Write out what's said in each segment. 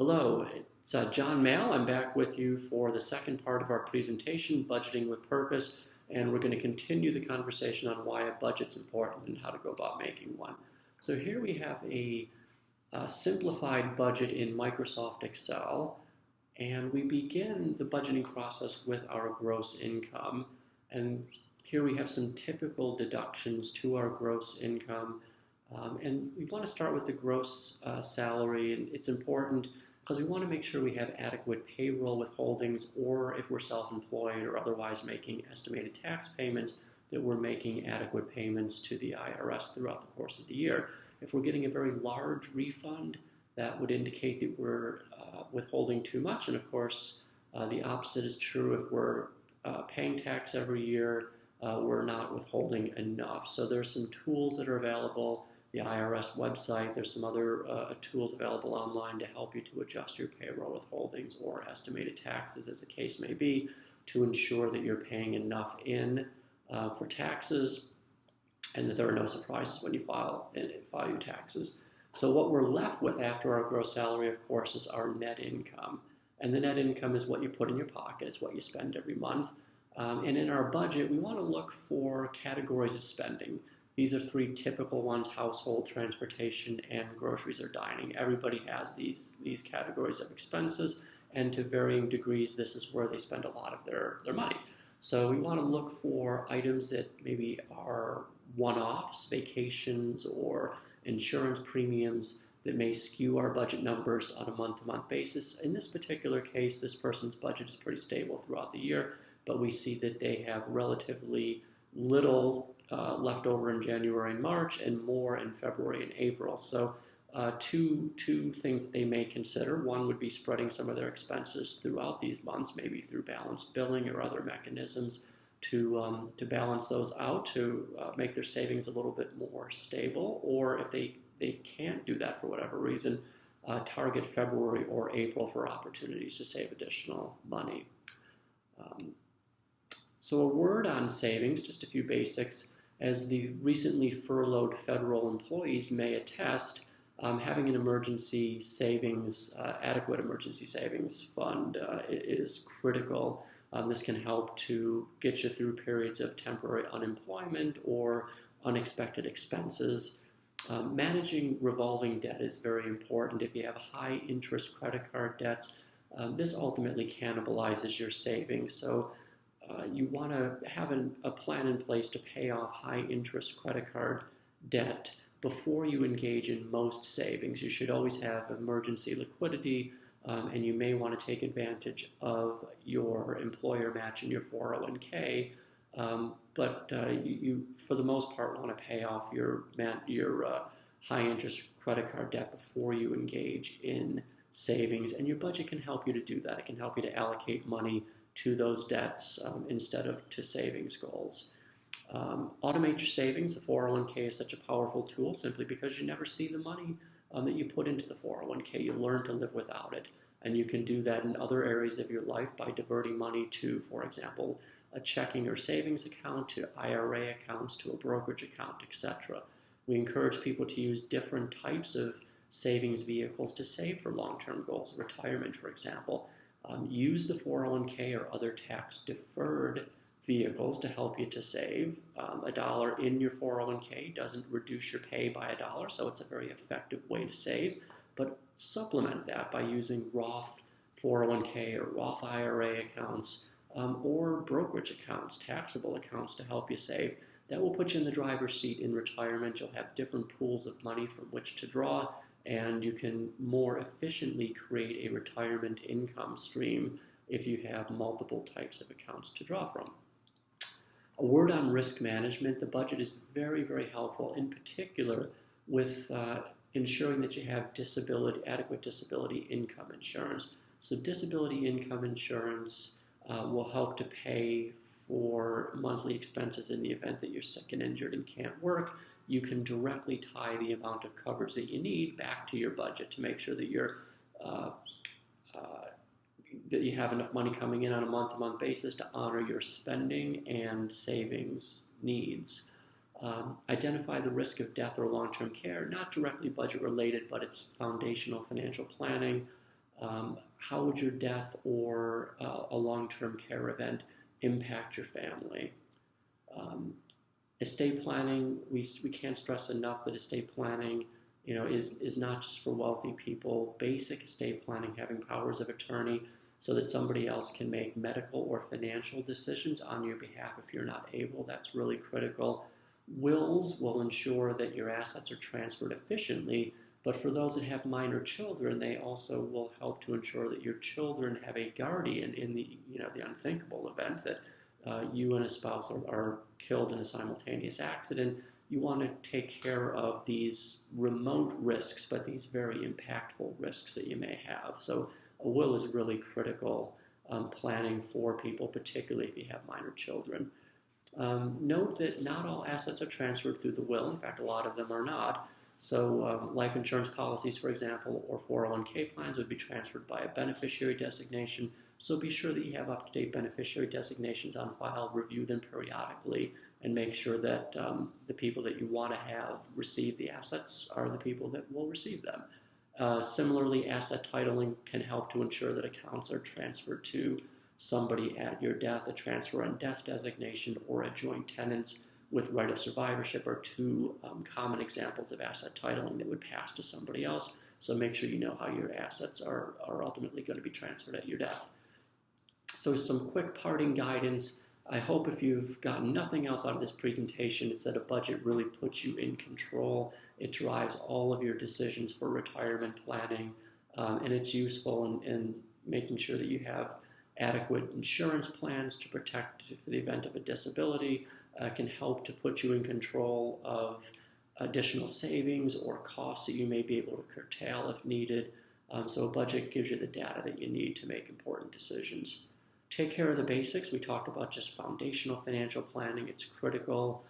Hello, it's John Mail. I'm back with you for the second part of our presentation, Budgeting with Purpose, and we're going to continue the conversation on why a budget's important and how to go about making one. So here we have a simplified budget in Microsoft Excel, and we begin the budgeting process with our gross income. And here we have some typical deductions to our gross income. And we want to start with the gross salary, and it's important because we want to make sure we have adequate payroll withholdings, or if we're self-employed or otherwise making estimated tax payments, that we're making adequate payments to the IRS throughout the course of the year. If we're getting a very large refund, that would indicate that we're withholding too much, and of course the opposite is true. If we're paying tax every year, we're not withholding enough. So there's some tools that are available. The IRS website, there's some other tools available online to help you to adjust your payroll withholdings or estimated taxes, as the case may be, to ensure that you're paying enough in for taxes and that there are no surprises when you file your taxes. So what we're left with after our gross salary, of course, is our net income. And the net income is what you put in your pocket. It's what you spend every month. And in our budget, we want to look for categories of spending. These are three typical ones: household, transportation, and groceries or dining. Everybody has these categories of expenses, and to varying degrees, this is where they spend a lot of their money. So we want to look for items that maybe are one-offs, vacations, or insurance premiums that may skew our budget numbers on a month-to-month basis. In this particular case, this person's budget is pretty stable throughout the year, but we see that they have relatively little left over in January and March, and more in February and April. So two things they may consider. One would be spreading some of their expenses throughout these months, maybe through balanced billing or other mechanisms to balance those out, to make their savings a little bit more stable. Or if they can't do that for whatever reason, target February or April for opportunities to save additional money. So a word on savings, just a few basics. As the recently furloughed federal employees may attest, having an emergency savings, adequate emergency savings fund is critical. This can help to get you through periods of temporary unemployment or unexpected expenses. Managing revolving debt is very important. If you have high interest credit card debts, this ultimately cannibalizes your savings. So you want to have a plan in place to pay off high interest credit card debt before you engage in most savings. You should always have emergency liquidity, and you may want to take advantage of your employer match in your 401k, but you, for the most part, want to pay off your high interest credit card debt before you engage in savings, and your budget can help you to do that. It can help you to allocate money to those debts instead of to savings goals. Automate your savings. The 401k is such a powerful tool simply because you never see the money that you put into the 401k. You learn to live without it. And you can do that in other areas of your life by diverting money to, for example, a checking or savings account, to IRA accounts, to a brokerage account, etc. We encourage people to use different types of savings vehicles to save for long-term goals, retirement, for example. Use the 401k or other tax-deferred vehicles to help you to save. $1 in your 401k doesn't reduce your pay by $1, so it's a very effective way to save. But supplement that by using Roth 401k or Roth IRA accounts or brokerage accounts, taxable accounts to help you save. That will put you in the driver's seat in retirement. You'll have different pools of money from which to draw, and you can more efficiently create a retirement income stream if you have multiple types of accounts to draw from. A word on risk management. The budget is very, very helpful, in particular with ensuring that you have adequate disability income insurance. So disability income insurance will help to pay for monthly expenses in the event that you're sick and injured and can't work. You can directly tie the amount of coverage that you need back to your budget to make sure that that you have enough money coming in on a month-to-month basis to honor your spending and savings needs. Identify the risk of death or long-term care, not directly budget related, but it's foundational financial planning. how would your death or a long-term care event impact your family? Estate planning, we can't stress enough that estate planning, is not just for wealthy people. Basic estate planning, having powers of attorney so that somebody else can make medical or financial decisions on your behalf if you're not able, that's really critical. Wills will ensure that your assets are transferred efficiently, but for those that have minor children, they also will help to ensure that your children have a guardian in the unthinkable event that you and a spouse are killed in a simultaneous accident. You want to take care of these remote risks, but these very impactful risks that you may have. So a will is really critical planning for people, particularly if you have minor children. Note that not all assets are transferred through the will. In fact, a lot of them are not. So life insurance policies, for example, or 401k plans would be transferred by a beneficiary designation. So be sure that you have up-to-date beneficiary designations on file, review them periodically, and make sure that the people that you want to have receive the assets are the people that will receive them. Similarly, asset titling can help to ensure that accounts are transferred to somebody at your death. A transfer on death designation or a joint tenants with right of survivorship are two common examples of asset titling that would pass to somebody else. So make sure you know how your assets are ultimately going to be transferred at your death. So some quick parting guidance. I hope if you've gotten nothing else out of this presentation, it's that a budget really puts you in control. It drives all of your decisions for retirement planning, and it's useful in making sure that you have adequate insurance plans to protect for the event of a disability. Can help to put you in control of additional savings or costs that you may be able to curtail if needed. So a budget gives you the data that you need to make important decisions. Take care of the basics. We talked about just foundational financial planning. It's critical.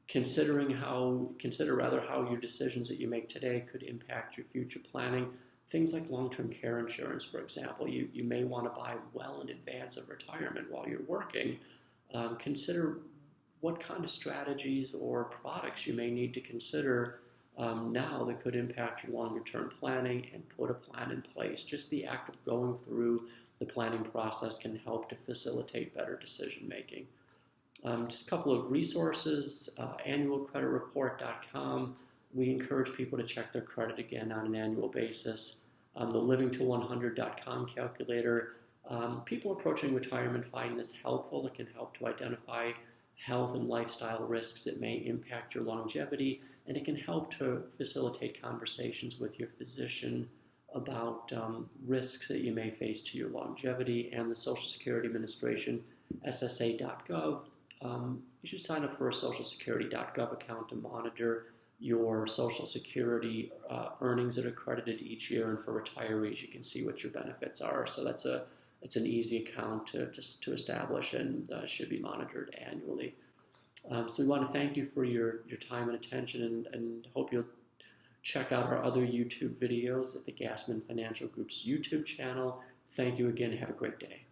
Consider how your decisions that you make today could impact your future planning. Things like long-term care insurance, for example. You may want to buy well in advance of retirement while you're working. Consider what kind of strategies or products you may need to consider now that could impact your longer-term planning, and put a plan in place. Just the act of going through the planning process can help to facilitate better decision-making. Just a couple of resources, annualcreditreport.com. We encourage people to check their credit again on an annual basis. The livingto100.com calculator. People approaching retirement find this helpful. It can help to identify health and lifestyle risks that may impact your longevity, and it can help to facilitate conversations with your physician about risks that you may face to your longevity. And the Social Security Administration, SSA.gov. You should sign up for a socialsecurity.gov account to monitor your Social Security earnings that are credited each year, and for retirees, you can see what your benefits are. So it's an easy account to establish, and should be monitored annually. So we want to thank you for your time and attention, and hope you'll check out our other YouTube videos at the Gassman Financial Group's YouTube channel. Thank you again. Have a great day.